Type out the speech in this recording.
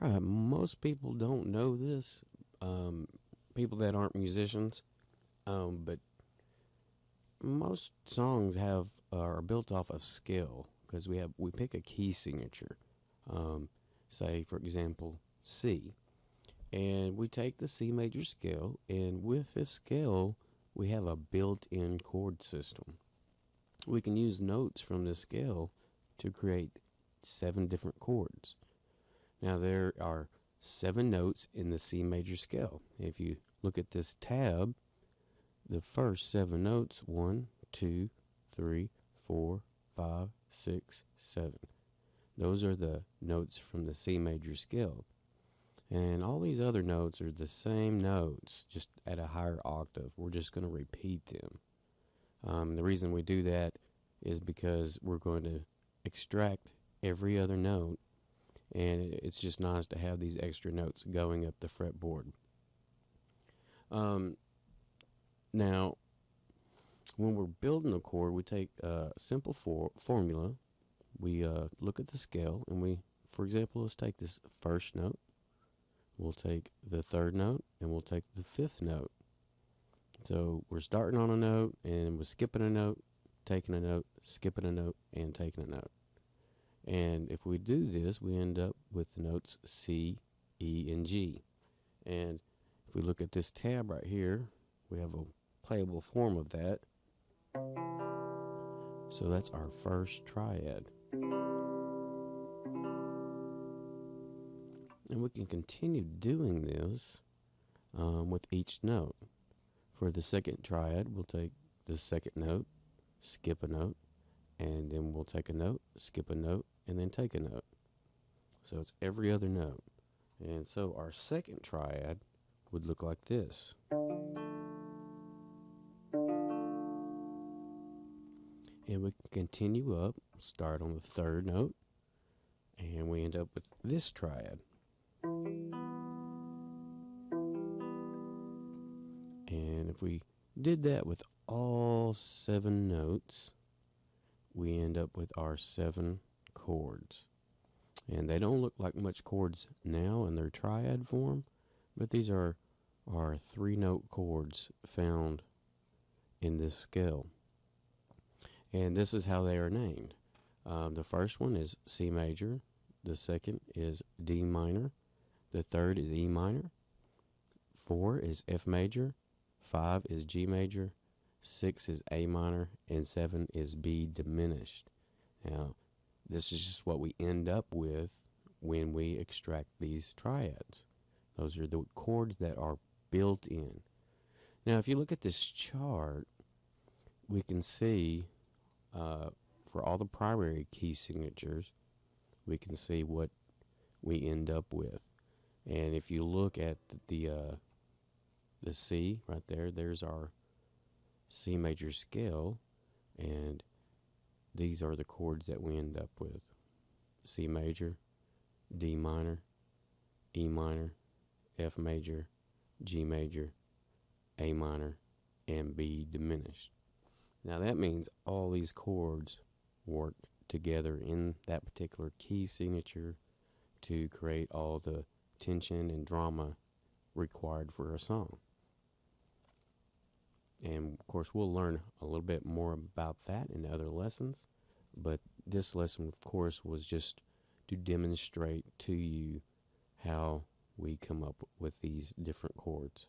Alright, most people don't know this, people that aren't musicians, but most songs are built off of scale because we pick a key signature, say for example C, and we take the C major scale, and with this scale we have a built-in chord system. We can use notes from this scale to create 7 different chords. Now there are 7 notes in the C major scale. If you look at this tab, the first 7 notes, 1, 2, 3, 4, 5, 6, 7. Those are the notes from the C major scale. And all these other notes are the same notes, just at a higher octave. We're just going to repeat them. The reason we do that is because we're going to extract every other note, and it's just nice to have these extra notes going up the fretboard. Now, when we're building a chord, we take a simple formula. We look at the scale, and for example, let's take this first note. We'll take the 3rd note, and we'll take the 5th note. So we're starting on a note, and we're skipping a note, taking a note, skipping a note, and taking a note. And if we do this, we end up with the notes C, E, and G. And if we look at this tab right here, we have a playable form of that. So that's our first triad. And we can continue doing this with each note. For the second triad, we'll take the 2nd note, skip a note, and then we'll take a note, skip a note, and then take a note. So it's every other note. And so our second triad would look like this. And we can continue up, start on the 3rd note, and we end up with this triad. And if we did that with all 7 notes, we end up with our 7 chords. And they don't look like much chords now in their triad form, but these are our 3-note chords found in this scale. And this is how they are named. The first one is C major, the 2nd is D minor, the 3rd is E minor, 4 is F major, 5 is G major, 6 is A minor, and 7 is B diminished. Now, this is just what we end up with when we extract these triads. Those are the chords that are built in. Now, if you look at this chart, we can see for all the primary key signatures, we can see what we end up with. And if you look at the C right there, there's our C major scale, and these are the chords that we end up with. C major, D minor, E minor, F major, G major, A minor, and B diminished. Now that means all these chords work together in that particular key signature to create all the tension and drama required for a song. And of course we'll learn a little bit more about that in other lessons, but this lesson of course was just to demonstrate to you how we come up with these different chords.